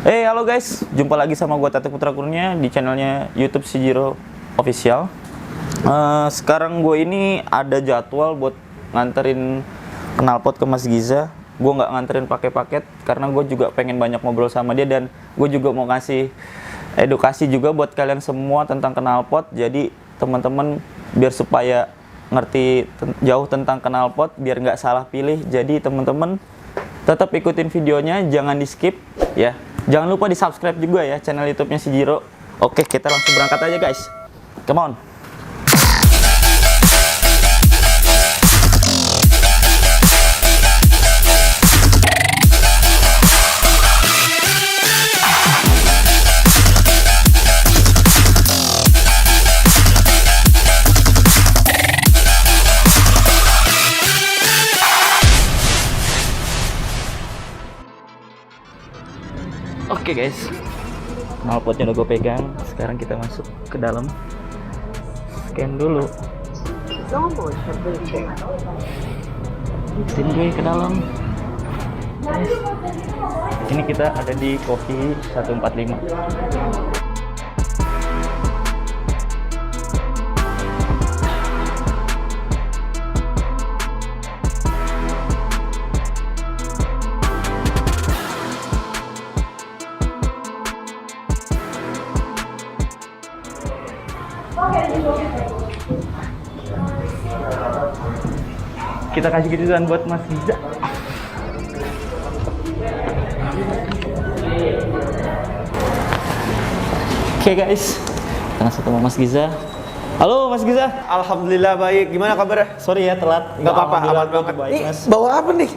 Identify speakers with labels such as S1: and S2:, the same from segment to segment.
S1: Halo guys, jumpa lagi sama gue Tete Putra Kurnia di channelnya YouTube Sijiro Official. Sekarang gue ini ada jadwal buat nganterin knalpot ke Mas Giza. Gue nggak nganterin pakai paket karena gue juga pengen banyak ngobrol sama dia, dan gue juga mau ngasih edukasi juga buat kalian semua tentang knalpot. Jadi teman-teman biar supaya ngerti jauh tentang knalpot, biar nggak salah pilih. Jadi teman-teman tetap ikutin videonya, jangan di skip ya. Jangan lupa di subscribe juga ya channel YouTube-nya Sijiro. Oke, kita langsung berangkat aja guys. Come on. Oke guys, knalpotnya udah gue pegang. Sekarang kita masuk ke dalam, scan dulu. Sini gue ke dalam. Ini kita ada di Kopi 145. Kita kasih gituan buat Mas Giza. Oke guys, kita langsung ketemu Mas Giza. Halo Mas Giza.
S2: Alhamdulillah baik. Gimana kabarnya?
S1: Sorry ya telat.
S2: Nggak apa-apa, aman banget.
S1: Baik,
S2: Ini
S1: Mas.
S2: bawa apa nih?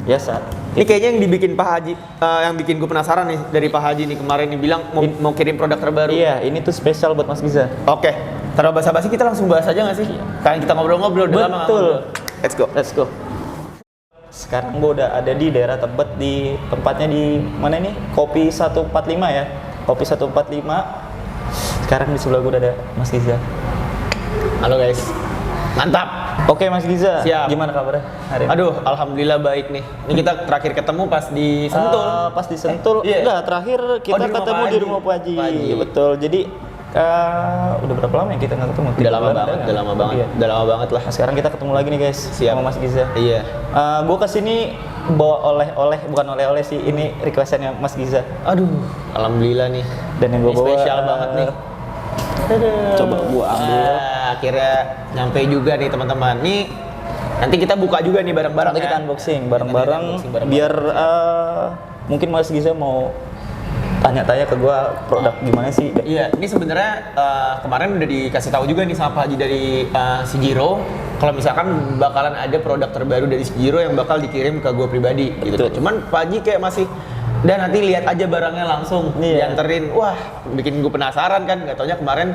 S1: Biasa.
S2: Ini kayaknya yang dibikin Pak Haji, yang bikin gue penasaran nih dari Pak Haji nih kemarin nih bilang mau kirim produk terbaru.
S1: Iya, ini tuh spesial buat Mas Giza.
S2: Oke, tanpa basa-basi kita langsung bahas aja nggak sih? Kalian kita ngobrol-ngobrol udah lama nggak
S1: Betul.
S2: ngobrol. Let's go.
S1: Let's go. Sekarang gue udah ada di daerah Tebet, di tempatnya di mana ini? Kopi 145 ya. Kopi 145. Sekarang di sebelah gue udah ada Mas Giza.
S2: Halo guys. Mantap.
S1: Oke Mas Giza,
S2: Siap.
S1: gimana kabarnya hari ini?
S2: Aduh, alhamdulillah baik nih. Ini kita terakhir ketemu pas di Sentul.
S1: Pas di Sentul,
S2: iya.
S1: enggak, terakhir kita
S2: di rumah
S1: ketemu
S2: Pak
S1: di
S2: Haji.
S1: rumah Pak Haji.
S2: Pak Haji.
S1: Betul, jadi udah berapa lama ya kita nggak ketemu?
S2: Udah lama banget, udah lama banget,
S1: Iya.
S2: udah lama banget lah.
S1: Nah, sekarang kita ketemu lagi nih guys,
S2: Siap.
S1: sama Mas Giza.
S2: Iya.
S1: Gue kesini bawa oleh-oleh, bukan oleh-oleh sih, ini requestannya Mas Giza.
S2: Aduh, alhamdulillah nih.
S1: Dan yang gue
S2: Ini
S1: bawa
S2: spesial banget nih.
S1: Coba gue ambil.
S2: Akhirnya nyampe juga nih teman-teman. Nih nanti kita buka juga nih bareng-bareng.
S1: Nanti kita
S2: ya.
S1: unboxing bareng-bareng,
S2: Nanti unboxing bareng-bareng.
S1: biar mungkin Mas Giza mau tanya-tanya ke gue produk gimana sih.
S2: Iya, ini sebenarnya kemarin udah dikasih tahu juga nih sama Pak Haji dari Sijiro kalau misalkan bakalan ada produk terbaru dari Sijiro yang bakal dikirim ke gue pribadi gitu.
S1: Betul.
S2: Cuman Pak Haji kayak masih dan nanti lihat aja barangnya langsung dianterin. Wah, bikin gue penasaran kan. Nggak taunya kemarin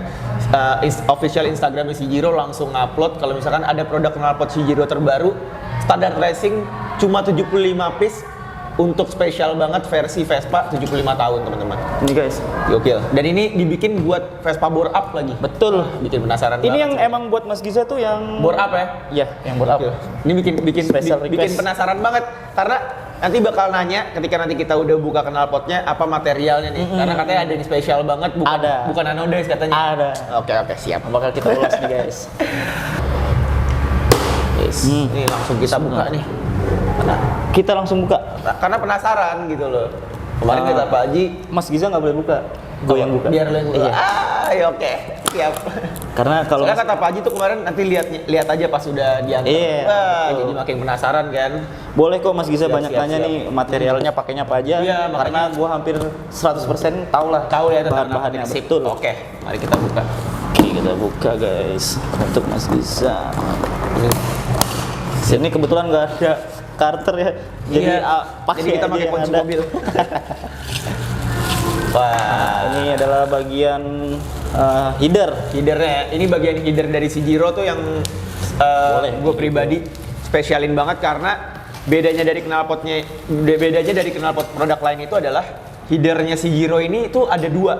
S2: official Instagramnya Sijiro langsung ngupload kalau misalkan ada produk knalpot Sijiro terbaru standar racing cuma 75 piece untuk spesial banget versi Vespa 75 tahun teman-teman.
S1: Ini guys.
S2: Gokil. Dan ini dibikin buat Vespa bore up lagi.
S1: Betul.
S2: Bikin penasaran
S1: Ini
S2: banget.
S1: yang emang buat Mas Giza tuh yang
S2: bore up ya?
S1: Iya, yang bore up.
S2: Gokil. Ini bikin
S1: Special
S2: bikin
S1: request.
S2: penasaran banget karena nanti bakal nanya ketika nanti kita udah buka knalpotnya apa materialnya nih. Karena katanya ada yang spesial banget bukan anodes katanya.
S1: Ada.
S2: Oke, siap.
S1: Bakal kita ulas nih guys.
S2: Yes. Ini langsung kita buka nih.
S1: Kita langsung buka.
S2: Karena penasaran gitu loh. Kemarin kata Pak Haji,
S1: Mas Giza nggak boleh buka. Gue yang buka.
S2: biar lo yang buka.
S1: Iya.
S2: Ya oke. Siap.
S1: Karena kalau
S2: Soalnya kata Pak Haji tuh kemarin nanti lihat aja pas udah diantar.
S1: Iya.
S2: Wah, jadi makin penasaran kan.
S1: boleh kok Mas Giza
S2: Siap,
S1: banyak
S2: siap,
S1: nanya
S2: siap.
S1: nih materialnya pakainya apa aja.
S2: Iya,
S1: Karena
S2: makanya.
S1: gue hampir 100% tahu lah.
S2: Tahu ya tentang
S1: bahan-bahannya.
S2: knalpot. Sip.
S1: Betul.
S2: Oke, mari kita buka.
S1: Oke, kita buka guys untuk Mas Giza. Sini kebetulan nggak ada karter ya. Jadi
S2: jadi kita
S1: aja
S2: pakai
S1: yang
S2: kunci
S1: ada.
S2: mobil. Wah,
S1: Ini adalah bagian header.
S2: headernya. Ini bagian header dari Sijiro tuh yang gue pribadi spesialin banget karena bedanya dari knalpot produk lain itu adalah headernya Sijiro ini tuh ada dua.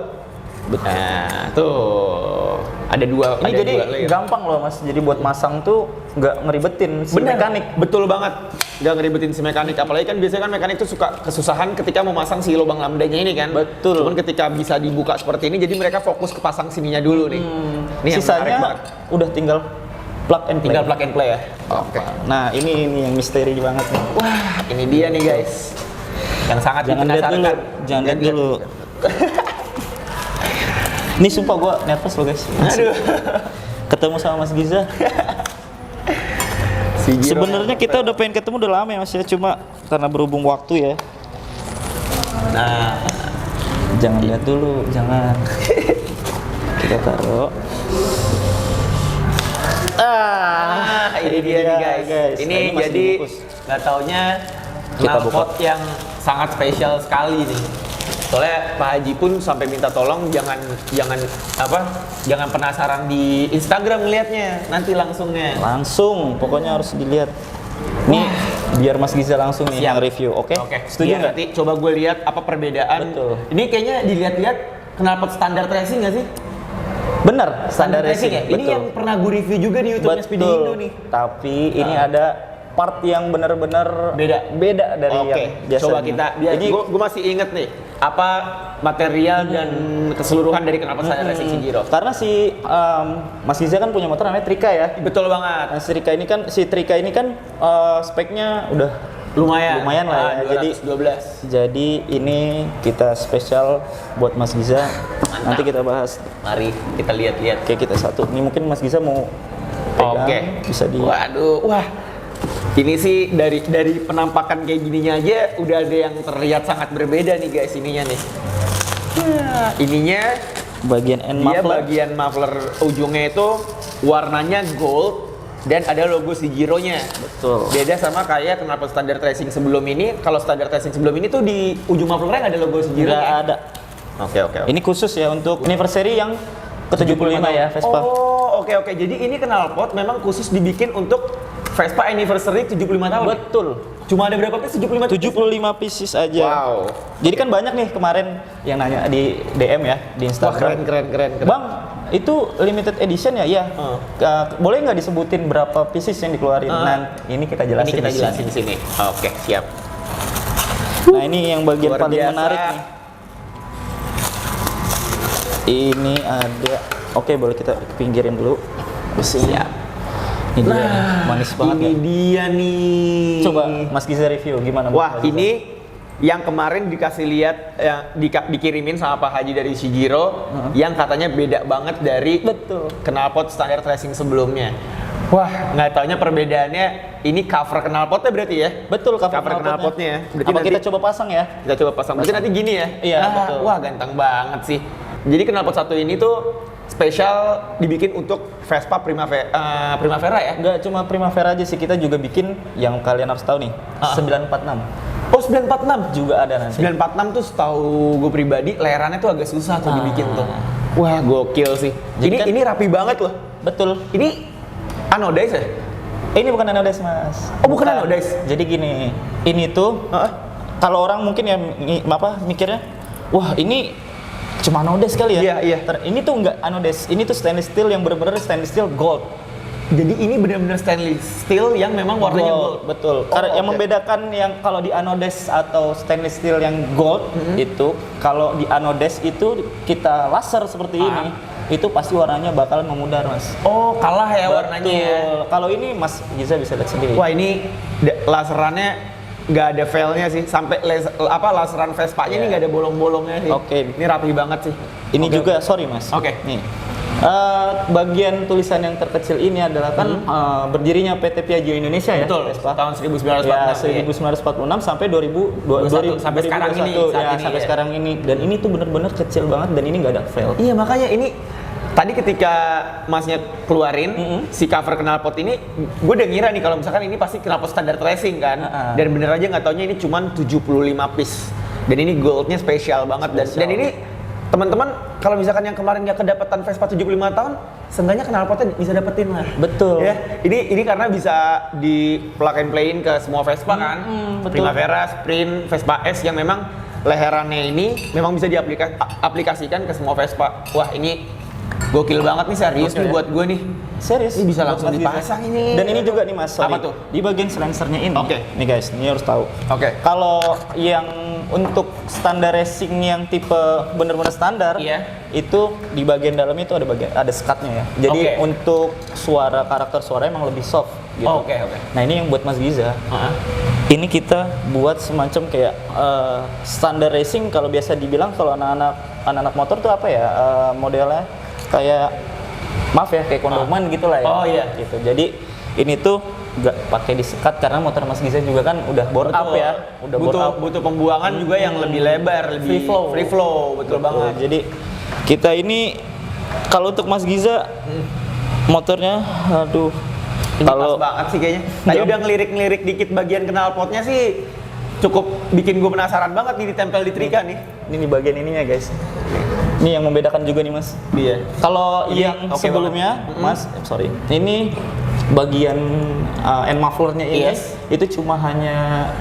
S2: Nah, tuh ada dua.
S1: Ini
S2: ada
S1: jadi
S2: dua layer.
S1: gampang loh Mas. Jadi buat masang tuh nggak ngeribetin si
S2: Bener.
S1: mekanik.
S2: Betul banget. Nggak ngeribetin si mekanik. Apalagi kan biasanya kan mekanik tuh suka kesusahan ketika mau masang si lubang lambdanya ini kan.
S1: Betul.
S2: Cuman ketika bisa dibuka seperti ini, jadi mereka fokus ke pasang sininya dulu nih. Ini yang menarik
S1: Sisanya
S2: banget.
S1: udah tinggal plug and play.
S2: Tinggal plug and play ya. Oke.
S1: Nah ini yang misteri banget nih.
S2: Wah, ini dia nih guys. Yang sangat
S1: Jangan lihat dulu,
S2: menasarkan.
S1: jangan lihat dulu. Ini sumpah gue nervous loh guys.
S2: Aduh.
S1: Ketemu sama Mas Giza.
S2: Si Giro.
S1: Sebenarnya kita udah pengen ketemu udah lama ya Mas ya, cuma karena berhubung waktu ya.
S2: Nah,
S1: Jangan lihat dulu, jangan. Kita taruh.
S2: ini dia nih guys.
S1: Nah,
S2: Ini
S1: masih
S2: jadi
S1: dibungkus.
S2: nggak taunya
S1: Kita
S2: knalpot yang sangat spesial sekali nih. Soalnya Pak Haji pun sampai minta tolong jangan penasaran di Instagram ngelihatnya, nanti langsungnya.
S1: Langsung, pokoknya harus dilihat. Nih, biar Mas Giza langsung nih yang review, oke?
S2: Oke.
S1: Setuju
S2: Iya,
S1: nggak?
S2: nanti coba gue lihat apa perbedaan.
S1: Betul.
S2: Ini kayaknya dilihat-lihat knalpot standar tracing nggak sih?
S1: Bener, standar racing
S2: ya. Ini yang pernah gue review juga di YouTube-nya Speedy Indo nih.
S1: Tapi ini ada part yang benar-benar beda dari
S2: Oke,
S1: yang biasanya.
S2: coba kita biar
S1: Ini
S2: gue masih inget nih apa material dan keseluruhan dari knalpot standar racing Shigiro.
S1: karena si Mas Giza kan punya motor namanya Trika ya.
S2: Betul banget.
S1: Nah, si Trika ini kan speknya udah
S2: Lumayan
S1: lah ya.
S2: 212.
S1: Jadi ini kita spesial buat Mas Giza. Nanti kita bahas.
S2: Mari kita lihat-lihat.
S1: Oke, kita satu. Ini mungkin Mas Giza mau pegang,
S2: Oke.
S1: bisa di.
S2: Waduh, wah. Ini sih dari penampakan kayak gininya aja udah ada yang terlihat sangat berbeda nih guys ininya nih. Nah, ininya
S1: Bagian end
S2: dia
S1: muffler.
S2: bagian muffler ujungnya itu warnanya gold dan ada logo Shigiro-nya.
S1: Betul.
S2: Beda sama kayak knalpot standar tracing sebelum ini. Kalau standar tracing sebelum ini tuh di ujung mufflernya nggak ada logo Shigiro.
S1: Nggak ada.
S2: Oke.
S1: Ini khusus ya untuk anniversary yang ke-75 ya Vespa.
S2: Oh, oke. Jadi ini knalpot memang khusus dibikin untuk Vespa anniversary 75 tahun.
S1: Betul.
S2: Cuma ada berapa piece? 75 piece?
S1: 75 pieces aja.
S2: Wow.
S1: Jadi kan banyak nih kemarin yang nanya di DM ya di
S2: Wah,
S1: Instagram.
S2: keren.
S1: Bang, itu limited edition ya? Iya. Boleh nggak disebutin berapa pieces yang dikeluarin? Nah, ini kita jelasin.
S2: Ini kita
S1: di sini.
S2: jelasin di sini. Oke, siap.
S1: Nah, ini yang bagian
S2: Luar
S1: paling
S2: biasa.
S1: menarik nih. Ini ada. Oke, boleh kita pinggirin dulu.
S2: Siap.
S1: Ini dia, manis banget
S2: Ini
S1: ya.
S2: dia nih.
S1: Coba Mas Giza review gimana?
S2: Wah,
S1: Mas Giza?
S2: ini yang kemarin dikasih lihat dikirimin sama Pak Haji dari Shigiro yang katanya beda banget dari knalpot standar tracing sebelumnya. Wah, nggak taunya perbedaannya ini cover knalpotnya berarti ya?
S1: Betul, cover
S2: knalpotnya. Berarti
S1: Apa
S2: nanti
S1: kita coba pasang ya?
S2: kita coba pasang. Berarti nanti gini ya?
S1: Iya, betul.
S2: Wah, ganteng banget sih. Jadi knalpot satu ini tuh spesial dibikin untuk Vespa Primavera ya?
S1: Nggak cuma Primavera aja sih, kita juga bikin yang kalian harus tahu nih, 946
S2: Oh, 946
S1: juga ada nanti.
S2: 946 tuh setahu gue pribadi leherannya tuh agak susah tuh dibikin tuh. Wah, gokil sih.
S1: Jadi
S2: Ini rapi banget loh.
S1: Betul.
S2: Ini anodize ya?
S1: Ini bukan anodize Mas.
S2: Oh, bukan anodize?
S1: Jadi gini, ini tuh kalau orang mungkin ya mikirnya, wah ini cuma anodize kali ya?
S2: Iya.
S1: Ini tuh nggak anodize, ini tuh stainless steel yang bener-bener stainless steel gold.
S2: Jadi ini benar-benar stainless steel yang memang warnanya gold.
S1: Betul. Karena yang membedakan yang kalau di anodize atau stainless steel yang gold itu, kalau di anodize itu kita laser seperti ini, itu pasti warnanya bakalan memudar Mas.
S2: Oh, kalah ya warnanya ya.
S1: Kalau ini Mas Giza bisa lihat sendiri.
S2: Wah, ini laserannya nggak ada failnya sih. Sampai laseran Vespa-nya ini nggak ada bolong-bolongnya sih.
S1: Oke.
S2: Ini rapi banget sih.
S1: Ini juga, sorry Mas.
S2: Oke.
S1: Nih. Bagian tulisan yang terkecil ini adalah kan berdirinya PT Piaggio Indonesia ya.
S2: Betul.
S1: Vespa.
S2: Tahun 1946.
S1: Ya, 1946 sampai 2000
S2: sampai sekarang ini,
S1: sampai sekarang ini. Dan ini tuh bener-bener kecil banget dan ini nggak ada fail.
S2: Iya, makanya ini tadi ketika Masnya keluarin si cover knalpot ini, gue udah ngira nih kalau misalkan ini pasti knalpot standar tracing kan. Dan bener aja nggak taunya ini cuma 75 piece. Dan ini goldnya spesial banget. Dan ini teman-teman kalau misalkan yang kemarin nggak kedapatan Vespa 75 tahun, seenggaknya knalpotnya bisa dapetin lah.
S1: Betul.
S2: Ya, ini karena bisa di plug and playin ke semua Vespa kan.
S1: betul.
S2: Primavera, Sprint, Vespa S yang memang leherannya ini memang bisa diaplikasikan ke semua Vespa. Wah, ini gokil banget nih, serius
S1: Gokil
S2: nih
S1: ya?
S2: buat gue nih.
S1: Serius?
S2: Ini bisa
S1: Buat
S2: langsung
S1: Mas Giza.
S2: dipasang ini.
S1: Dan ini juga nih Mas, sorry.
S2: Apa tuh?
S1: Di bagian selensernya ini.
S2: Oke.
S1: Nih guys, ini harus tahu.
S2: Oke.
S1: Kalau yang untuk standar racing yang tipe bener-bener standar,
S2: Iya.
S1: itu di bagian dalam itu ada skatnya ya. Jadi
S2: Oke.
S1: untuk karakter suara emang lebih soft gitu.
S2: Oke, oke.
S1: Nah ini yang buat Mas Giza.
S2: Heeh.
S1: Ini kita buat semacam kayak standar racing, kalau biasa dibilang kalau anak-anak motor tuh apa ya, modelnya kayak maaf ya kayak kondoman gitu lah ya.
S2: Oh, iya.
S1: Gitu. Jadi ini tuh nggak pakai disekat karena motor Mas Giza juga kan udah bore up ya, udah bore up.
S2: butuh pembuangan juga yang lebih lebar, lebih free flow, betul banget.
S1: Jadi kita ini kalau untuk Mas Giza motornya, aduh,
S2: Ini
S1: kalau
S2: pas banget sih kayaknya. Tadi udah ngelirik-ngelirik dikit bagian knalpotnya sih cukup bikin gue penasaran banget nih ditempel di trika nih.
S1: ini di bagian ininya guys. Ini yang membedakan juga nih Mas.
S2: Iya.
S1: Kalau
S2: Ini
S1: yang
S2: oke
S1: sebelumnya,
S2: banget.
S1: Mas, sorry, ini bagian end mufflernya ini
S2: Yes.
S1: itu cuma hanya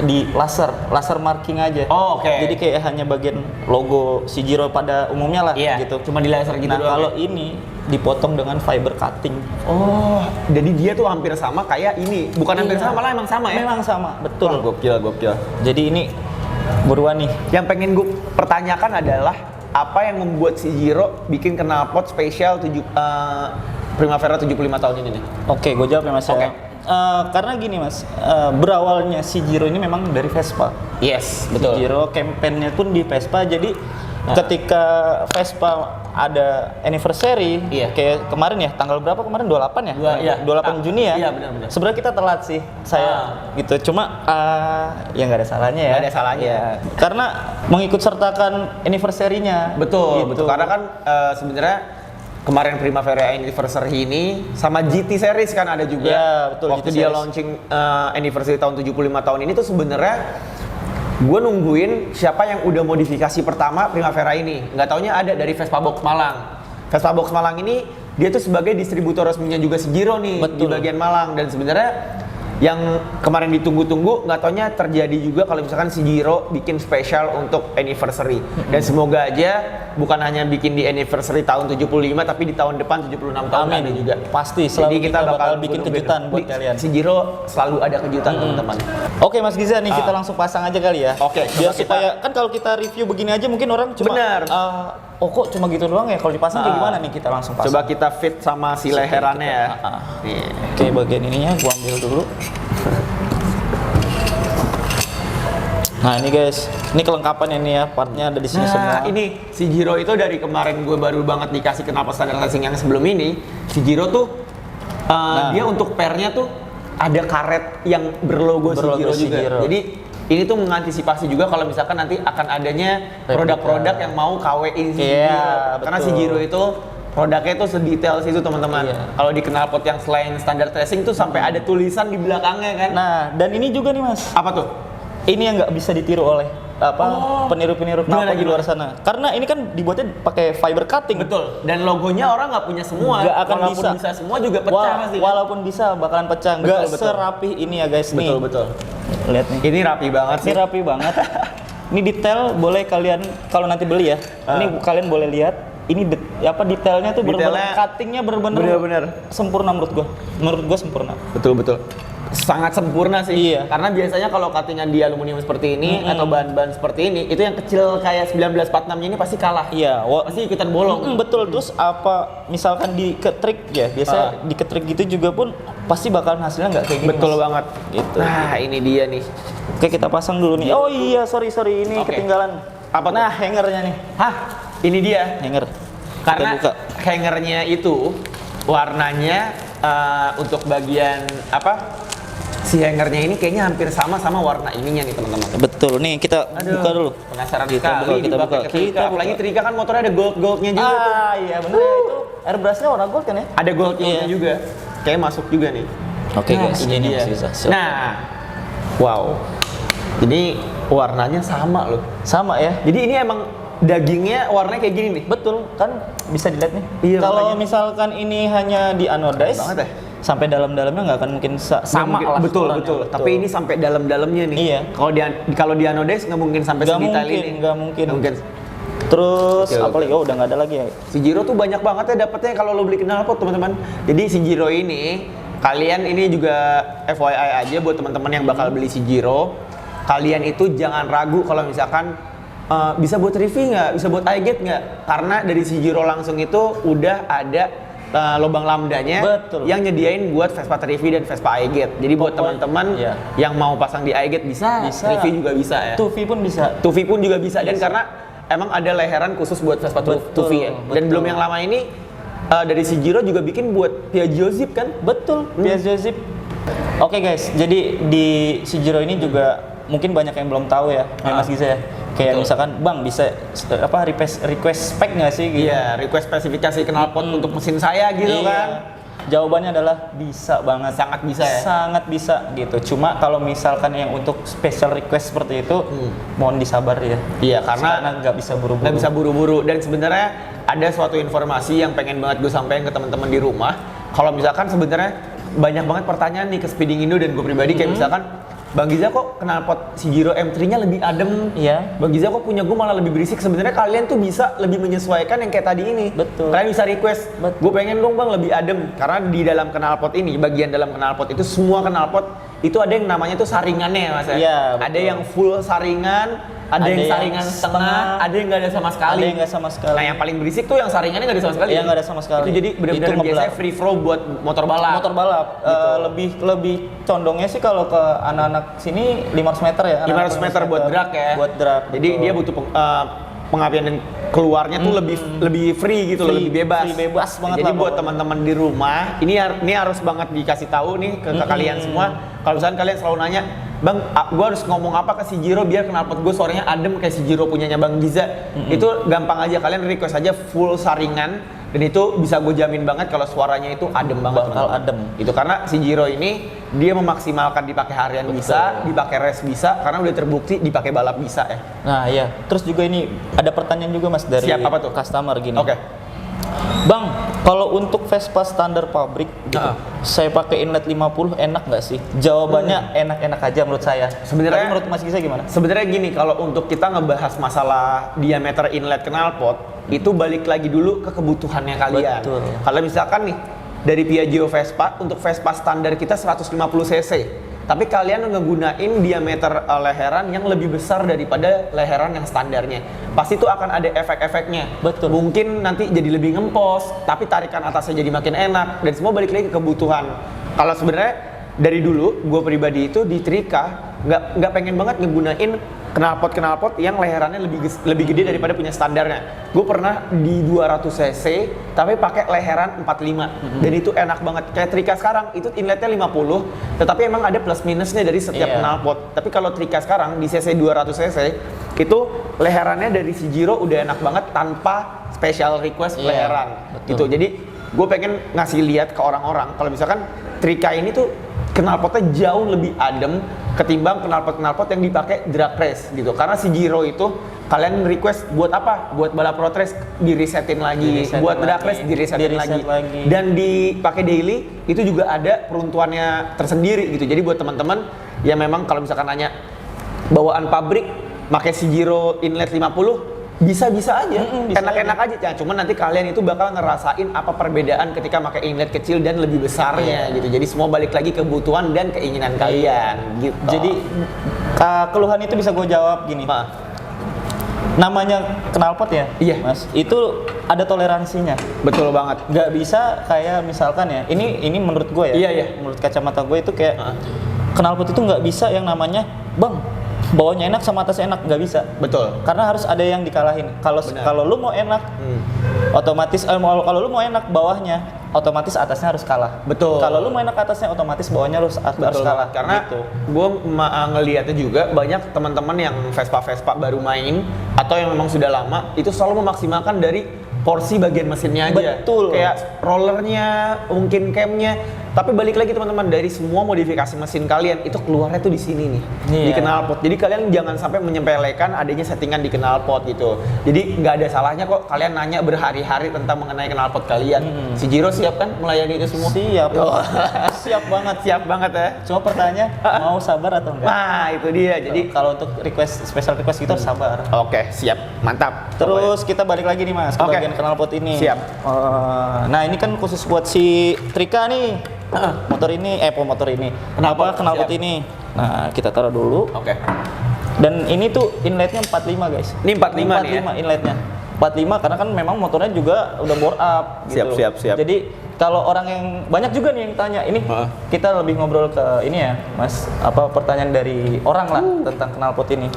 S1: di laser marking aja.
S2: Oh, oke.
S1: Jadi kayak hanya bagian logo Cjiro pada umumnya lah,
S2: Iya,
S1: gitu.
S2: cuma di laser gitu
S1: Nah
S2: doang
S1: kalau
S2: ya?
S1: ini dipotong dengan fiber cutting.
S2: Oh, jadi dia tuh hampir sama kayak ini. Bukan hampir
S1: Iya.
S2: sama, malah emang sama ya?
S1: Memang sama, betul.
S2: Wah, gokil.
S1: Jadi ini buruan nih.
S2: Yang pengen gue pertanyakan adalah apa yang membuat Cjiro bikin knalpot spesial Primavera 75 tahun ini nih?
S1: Oke, gue jawab ya Mas.
S2: Oke.
S1: Ya. Karena gini Mas, berawalnya Cjiro ini memang dari Vespa.
S2: Yes, betul.
S1: Cjiro campaign-nya pun di Vespa, jadi ketika Vespa ada anniversary,
S2: Iya.
S1: kayak kemarin ya, tanggal berapa kemarin? 28 ya?
S2: Iya.
S1: 28 Juni ya?
S2: Iya, benar-benar.
S1: Sebenarnya kita telat sih, saya gitu. Cuma ya nggak ada salahnya ya.
S2: Nggak ada salahnya.
S1: Iya. Karena mengikut sertakan anniversary-nya.
S2: Betul,
S1: gitu.
S2: betul. Karena kan sebenarnya kemarin Primavera Anniversary ini sama GT Series kan ada juga.
S1: Iya, betul,
S2: Waktu
S1: GT
S2: dia
S1: Series.
S2: launching anniversary tahun 75 tahun ini tuh sebenarnya gue nungguin siapa yang udah modifikasi pertama Primavera ini. Nggak taunya ada dari Vespa Box Malang. Vespa Box Malang ini dia tuh sebagai distributor resminya juga Cjiro nih di
S1: Betul.
S2: bagian Malang, dan sebenarnya yang kemarin ditunggu-tunggu nggak taunya terjadi juga kalau misalkan Cjiro bikin spesial untuk anniversary. Dan semoga aja bukan hanya bikin di anniversary tahun 75 tapi di tahun depan 76 tahun
S1: Amin.
S2: ada juga.
S1: Pasti, selalu
S2: Jadi
S1: kita bakal bikin kejutan buat kalian.
S2: Cjiro selalu ada kejutan teman-teman.
S1: Oke Mas Giza nih, kita langsung pasang aja kali ya.
S2: Oke,
S1: Biar
S2: coba kita-
S1: supaya kan kalau kita review begini aja mungkin orang cuma
S2: Benar.
S1: Oh kok cuma gitu doang ya, kalau dipasang kayak gimana nih, kita langsung pasang.
S2: Coba kita fit sama si leherannya ya. Nih.
S1: Oke, bagian ininya gua ambil dulu. Nah ini guys, ini kelengkapan ini ya, partnya ada di sini semua.
S2: Nah, ini Cjiro itu dari kemarin gue baru banget dikasih knalpot standar racing yang sebelum ini. Cjiro tuh dia untuk pairnya tuh ada karet yang berlogo Cjiro juga.
S1: Cjiro.
S2: Jadi ini tuh mengantisipasi juga kalau misalkan nanti akan adanya produk-produk yang mau KW-in Cjiro.
S1: Iya,
S2: Karena
S1: betul.
S2: Cjiro itu produknya tuh sedetail situ teman-teman.
S1: Iya.
S2: Kalau di knalpot yang selain standar racing tuh sampai ada tulisan di belakangnya kan.
S1: Nah, dan ini juga nih Mas,
S2: Apa tuh?
S1: ini yang nggak bisa ditiru oleh peniru-peniru
S2: Gimana,
S1: knalpot di luar sana. Karena ini kan dibuatnya pakai fiber cutting.
S2: Betul. Dan logonya orang nggak punya semua.
S1: Nggak akan
S2: Walaupun
S1: bisa.
S2: semua juga pecah pasti. kan?
S1: Walaupun bisa bakalan pecah,
S2: Betul,
S1: nggak
S2: betul.
S1: serapih ini ya guys nih.
S2: Betul.
S1: Lihat nih.
S2: Ini rapi banget
S1: Ini
S2: sih.
S1: rapi banget. Ini detail boleh kalian kalau nanti beli ya. Ini kalian boleh lihat. Ini detailnya tuh bener-bener
S2: Detailnya
S1: cuttingnya bener-bener sempurna menurut gua. Menurut gua sempurna.
S2: Betul. Sangat sempurna sih.
S1: Iya.
S2: Karena biasanya kalau cuttingan di aluminium seperti ini atau bahan-bahan seperti ini, itu yang kecil kayak 1946-nya ini pasti kalah.
S1: Iya.
S2: Pasti ikutan bolong.
S1: Betul. Terus apa misalkan diketrik ya, biasa diketrik gitu juga pun pasti bakal hasilnya nggak kayak gini.
S2: Betul
S1: Mas.
S2: banget.
S1: Gitu.
S2: Nah, ini dia nih.
S1: Oke, kita pasang dulu nih. Oh iya, sorry ini
S2: Oke.
S1: ketinggalan.
S2: Apa tuh?
S1: Nah, hangernya nih.
S2: Hah, ini dia.
S1: Hanger.
S2: Karena
S1: Kita buka.
S2: hangernya itu warnanya untuk bagian apa? Si hangernya ini kayaknya hampir sama warna ininya nih teman-teman.
S1: Betul. Nih, kita buka dulu.
S2: Penasaran
S1: Kita
S2: sekali
S1: buka, kita
S2: dipakai
S1: buka.
S2: ke Trika.
S1: Kita buka.
S2: Apalagi Trika kan motornya ada gold-goldnya juga tuh.
S1: Iya bener ya, itu airbrushnya warna gold kan ya?
S2: Ada goldnya
S1: Iya.
S2: juga. Kayak masuk juga nih.
S1: Oke
S2: Nah,
S1: guys, ini
S2: dia.
S1: masih bisa.
S2: Nah, wow. Jadi warnanya sama loh.
S1: Sama ya?
S2: Jadi ini emang dagingnya warnanya kayak gini nih.
S1: Betul, kan bisa dilihat nih.
S2: Iya,
S1: Kalau
S2: makanya.
S1: misalkan ini hanya di anodize,
S2: Banget ya?
S1: sampai dalam-dalamnya nggak akan mungkin sama lah.
S2: Betul,
S1: suaranya.
S2: betul. Tapi ini sampai dalam-dalamnya nih.
S1: Iya.
S2: Kalau di Anodes nggak mungkin sampai sedetail ini.
S1: Nggak mungkin.
S2: Nggak mungkin.
S1: Terus
S2: Oke,
S1: apa lagi? Oh, udah nggak ada lagi ya.
S2: Si Jiro tuh banyak banget ya dapetnya kalau lo beli knalpot teman-teman. Jadi si Jiro ini, kalian ini juga FYI aja buat teman-teman yang bakal beli si Jiro. Kalian itu jangan ragu kalau misalkan bisa buat review nggak, bisa buat iGate nggak? Karena dari si Jiro langsung itu udah ada lubang lambdanya.
S1: Betul.
S2: Yang nyediain buat Vespa Trivi dan Vespa iGate. Jadi buat teman-teman
S1: iya.
S2: yang mau pasang di iGate bisa, Trivi juga bisa ya.
S1: Tuvi pun bisa.
S2: Tuvi pun juga bisa dan karena emang ada leheran khusus buat Vespa Tuvi ya. Dan belum yang lama ini dari si Jiro juga bikin buat Piaggio Zip kan?
S1: Betul, Piaggio Zip. Oke guys, jadi di Sijiro ini juga mungkin banyak yang belum tahu ya, Mas Giza ya. Kayak misalkan, Bang bisa request spek nggak sih? Gitu.
S2: Iya, request spesifikasi knalpot untuk mesin saya gitu kan?
S1: Jawabannya adalah bisa banget.
S2: Sangat bisa ya?
S1: Sangat bisa gitu. Cuma kalau misalkan yang untuk special request seperti itu, mohon disabar ya.
S2: Iya, karena
S1: nggak bisa buru-buru.
S2: Nggak bisa buru-buru. Dan sebenarnya ada suatu informasi yang pengen banget gue sampaikan ke teman-teman di rumah. Kalau misalkan sebenarnya banyak banget pertanyaan nih ke Speeding Indo dan gue pribadi kayak misalkan, Bang Giza kok knalpot Sijiro M3-nya lebih adem?
S1: Iya.
S2: Bang Giza kok punya gue malah lebih berisik? Sebenarnya kalian tuh bisa lebih menyesuaikan yang kayak tadi ini.
S1: Betul.
S2: Kalian bisa request, gue pengen dong Bang lebih adem. Karena di dalam knalpot ini, bagian dalam knalpot itu semua knalpot itu ada yang namanya tuh saringannya ya Mas ya?
S1: Iya,
S2: ada
S1: betul.
S2: yang full saringan, ada yang saringan setengah, ada yang nggak ada sama sekali.
S1: Ada yang nggak sama sekali.
S2: Nah yang paling berisik tuh yang saringannya nggak ada sama sekali.
S1: Iya, nggak ada sama sekali.
S2: Itu jadi benar-benar
S1: Itu
S2: biasanya
S1: ngeblak.
S2: free flow buat motor balap.
S1: Motor balap lebih condongnya sih kalau ke anak-anak sini 500 meter ya.
S2: 500 meter buat drag ya.
S1: Buat drag.
S2: Jadi
S1: betul.
S2: dia butuh pengapian dan keluarnya tuh lebih free gitu loh,
S1: Free,
S2: lebih bebas.
S1: free, bebas banget
S2: Jadi
S1: lah
S2: buat
S1: pokoknya.
S2: teman-teman di rumah, ini harus banget dikasih tahu nih ke kalian semua. Kalau misalnya kalian selalu nanya, Bang, gua harus ngomong apa ke si Jiro biar knalpot gue suaranya adem kayak si Jiro punyanya Bang Giza. Itu gampang aja, kalian request aja full saringan. Dan itu bisa gue jamin banget kalau suaranya itu adem banget.
S1: Bakal
S2: teman-teman.
S1: adem.
S2: Itu karena si Jiro ini dia memaksimalkan dipakai harian bisa, dipakai race bisa, karena udah terbukti dipakai balap bisa ya.
S1: Nah iya, terus juga ini ada pertanyaan juga Mas dari
S2: Siap, apa tuh?
S1: customer gini.
S2: Oke.
S1: Bang, kalau untuk Vespa standar pabrik gitu, saya pakai inlet 50 enak nggak sih? Jawabannya enak-enak aja menurut saya.
S2: Sebenarnya-
S1: Tapi menurut Mas Giza gimana?
S2: Sebenarnya gini, kalau untuk kita ngebahas masalah diameter inlet knalpot, itu balik lagi dulu ke kebutuhannya kalian.
S1: Betul.
S2: Kalau misalkan nih dari Piaggio Vespa, untuk Vespa standar kita 150 cc. Tapi kalian ngegunain diameter leheran yang lebih besar daripada leheran yang standarnya. Pasti itu akan ada efek-efeknya.
S1: Betul.
S2: Mungkin nanti jadi lebih ngempos, tapi tarikan atasnya jadi makin enak. Dan semua balik lagi ke kebutuhan. Kalau sebenarnya dari dulu, gue pribadi itu di Trika nggak pengen banget ngegunain knalpot yang leherannya lebih gede daripada punya standarnya. Gue pernah di 200 cc tapi pakai leheran 45 dan itu enak banget. Kayak Trika sekarang itu inletnya 50, tetapi emang ada plus minusnya dari setiap knalpot. Tapi kalau Trika sekarang di cc 200 cc itu leherannya dari si Jiro udah enak banget tanpa special request leheran.
S1: Betul.
S2: Gitu. Jadi gue pengen ngasih lihat ke orang-orang kalau misalkan Trika ini tuh knalpotnya jauh lebih adem ketimbang knalpot-knalpot yang dipakai drag race gitu. Karena si Jiro itu kalian request buat apa? Buat balap road race di-resetin lagi, buat drag race di-resetin lagi. Dan dipakai daily itu juga ada peruntuannya tersendiri gitu. Jadi buat teman-teman yang memang kalau misalkan nanya bawaan pabrik pakai si Jiro inlet 50 bisa-bisa aja, enak-enak aja. Ya, cuman nanti kalian itu bakal ngerasain apa perbedaan ketika pakai inlet kecil dan lebih besarnya gitu. Jadi semua balik lagi kebutuhan dan keinginan kalian gitu.
S1: Jadi keluhan itu bisa gue jawab gini. Namanya knalpot ya,
S2: Iya.
S1: Mas. Itu ada toleransinya.
S2: Betul banget.
S1: Nggak bisa kayak misalkan ya. Ini menurut gue ya.
S2: Iya, iya.
S1: Menurut kacamata gue itu kayak knalpot itu nggak bisa yang namanya, Bang, bawahnya enak sama atasnya enak, nggak bisa.
S2: Betul.
S1: Karena harus ada yang dikalahin. Kalau lu mau enak, otomatis kalau lu mau enak bawahnya, otomatis atasnya harus kalah.
S2: Betul.
S1: Kalau lu mau enak atasnya, otomatis bawahnya harus kalah.
S2: Karena
S1: gitu.
S2: gue ngelihatnya juga banyak teman-teman yang Vespa baru main atau yang memang sudah lama itu selalu memaksimalkan dari porsi bagian mesinnya aja.
S1: Betul.
S2: Kayak rollernya, mungkin camnya Tapi balik lagi teman-teman, dari semua modifikasi mesin kalian itu keluarnya tuh di sini nih, di
S1: Iya.
S2: knalpot. Jadi kalian jangan sampai menyepelekan adanya settingan di knalpot gitu. Jadi nggak ada salahnya kok kalian nanya berhari-hari tentang mengenai knalpot kalian. Si Jiro siap kan melayani itu semua?
S1: Siap.
S2: Oh.
S1: Siap banget.
S2: Siap banget ya.
S1: Cuma pertanyaan, mau sabar atau enggak?
S2: Nah itu dia. Jadi
S1: Kalau untuk request, special request kita harus sabar.
S2: oke, siap, mantap.
S1: Terus kita balik lagi nih Mas, ke
S2: Oke.
S1: bagian knalpot ini.
S2: Siap.
S1: Nah ini kan khusus buat si Trika nih. Motor ini, motor ini.
S2: Knalpot,
S1: Knalpot
S2: siap.
S1: ini. Nah kita taruh dulu.
S2: Oke.
S1: Dan ini tuh inletnya 45 guys.
S2: Ini 45 nih ya?
S1: Inletnya. 45 karena kan memang motornya juga udah bore up gitu.
S2: Siap, siap.
S1: Jadi kalau orang yang banyak juga nih yang tanya, ini kita lebih ngobrol ke ini ya, Mas, apa pertanyaan dari orang lah tentang knalpot ini.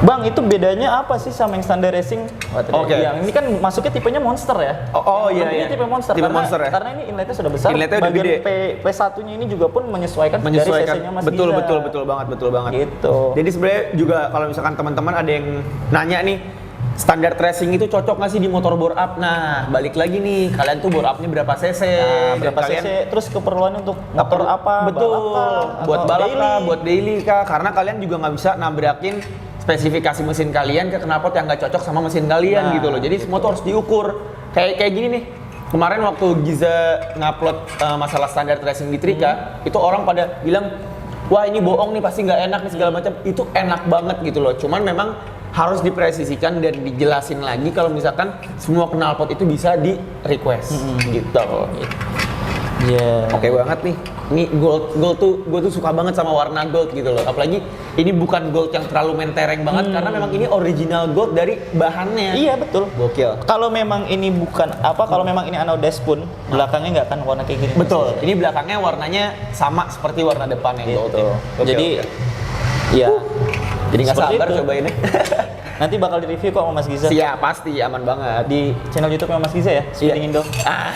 S1: Bang, itu bedanya apa sih sama yang standar racing?
S2: Oke.
S1: Yang ini kan masuknya tipenya monster ya.
S2: Oh, iya,
S1: Ini
S2: iya.
S1: tipe monster.
S2: Tipe
S1: karena,
S2: monster ya?
S1: Karena ini inletnya sudah besar.
S2: Inletnya udah
S1: bagian
S2: gede.
S1: P1-nya ini juga pun menyesuaikan dari cc-nya Mas
S2: betul
S1: Giza.
S2: betul banget.
S1: Gitu.
S2: Jadi sebenarnya juga kalau misalkan teman-teman ada yang nanya nih, standar tracing itu cocok nggak sih di motor bore up? Nah, balik lagi nih, kalian tuh bore up-nya berapa cc?
S1: Nah,
S2: Dan
S1: berapa
S2: kalian
S1: cc, terus keperluannya untuk motor apa?
S2: Betul,
S1: balap kah?
S2: buat
S1: Atau
S2: balap
S1: daily?
S2: kah, buat daily kah? Karena kalian juga nggak bisa nabrakin spesifikasi mesin kalian ke knalpot yang nggak cocok sama mesin kalian
S1: Nah,
S2: gitu loh. Jadi semua tuh harus diukur. Kayak gini nih. Kemarin waktu Giza ngupload masalah standar tracing di Trika, itu orang pada bilang, wah ini bohong nih, pasti nggak enak nih segala macam. Itu enak banget gitu loh. Cuman memang harus dipresisikan dan dijelasin lagi kalau misalkan semua knalpot itu bisa di request gitu.
S1: Iya.
S2: Oke banget nih. Ini gold tuh gue tuh suka banget sama warna gold gitu loh. Apalagi ini bukan gold yang terlalu mentereng banget karena memang ini original gold dari bahannya.
S1: Iya betul.
S2: Gokil.
S1: Kalau memang ini bukan apa, kalau memang ini anodes pun belakangnya nggak akan warna kayak gini.
S2: Betul. Ini belakangnya warnanya sama seperti warna depannya gold.
S1: Gitu.
S2: Oke,
S1: Jadi
S2: oke.
S1: ya
S2: Jadi nggak
S1: seperti
S2: sabar
S1: itu.
S2: cobainnya.
S1: Nanti bakal di-review kok sama Mas Giza.
S2: Siap, pasti aman banget.
S1: Di channel YouTube-nya Mas Giza ya, Speeding Indo.
S2: Ah.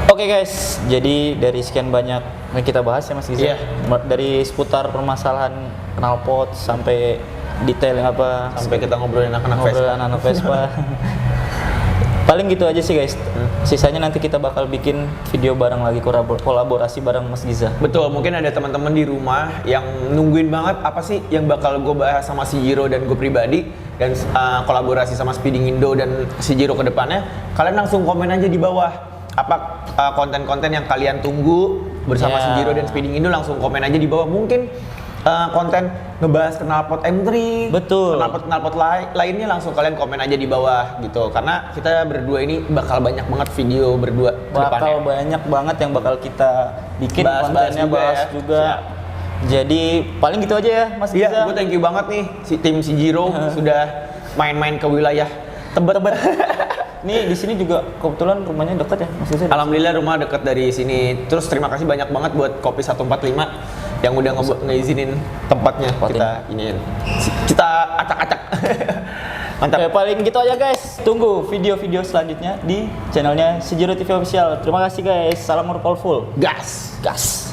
S1: Oke guys, jadi dari sekian banyak yang kita bahas ya Mas Giza.
S2: Iya.
S1: Dari seputar permasalahan knalpot sampai detail yang apa,
S2: Sampai kita ngobrolin anak-anak Vespa.
S1: ngobrol anak Vespa. Paling gitu aja sih guys. Sisanya nanti kita bakal bikin video bareng lagi, kolaborasi bareng Mas Giza.
S2: Betul, mungkin ada teman-teman di rumah yang nungguin banget apa sih yang bakal gue bahas sama si Jiro dan gue pribadi, dan kolaborasi sama Speeding Indo dan si Jiro ke depannya. Kalian langsung komen aja di bawah apa konten-konten yang kalian tunggu bersama si
S1: Ya.
S2: Jiro dan Speeding Indo. Langsung komen aja di bawah. Mungkin konten ngebahas knalpot M3,
S1: Betul.
S2: knalpot lainnya langsung kalian komen aja di bawah gitu. Karena kita berdua ini bakal banyak banget video berdua ke
S1: Bakal
S2: depannya.
S1: banyak banget yang bakal kita bikin
S2: Bahas-bahas
S1: kontennya,
S2: juga
S1: bahas
S2: ya.
S1: juga.
S2: Siap.
S1: Jadi paling gitu aja ya Mas
S2: Iya,
S1: Giza.
S2: gue thank you banget nih tim si Jiro sudah main-main ke wilayah Tebet.
S1: Nih di sini juga kebetulan rumahnya dekat ya Mas Giza.
S2: Alhamdulillah rumah dekat dari sini. Terus terima kasih banyak banget buat Kopi 145 yang udah ngeizinin tempatnya kita iniin. Kita acak-acak. Mantap.
S1: Oke, paling gitu aja guys. Tunggu video-video selanjutnya di channelnya Sejiro TV Official. Terima kasih guys. Salam Orpol Full.
S2: Gas.
S1: Gas.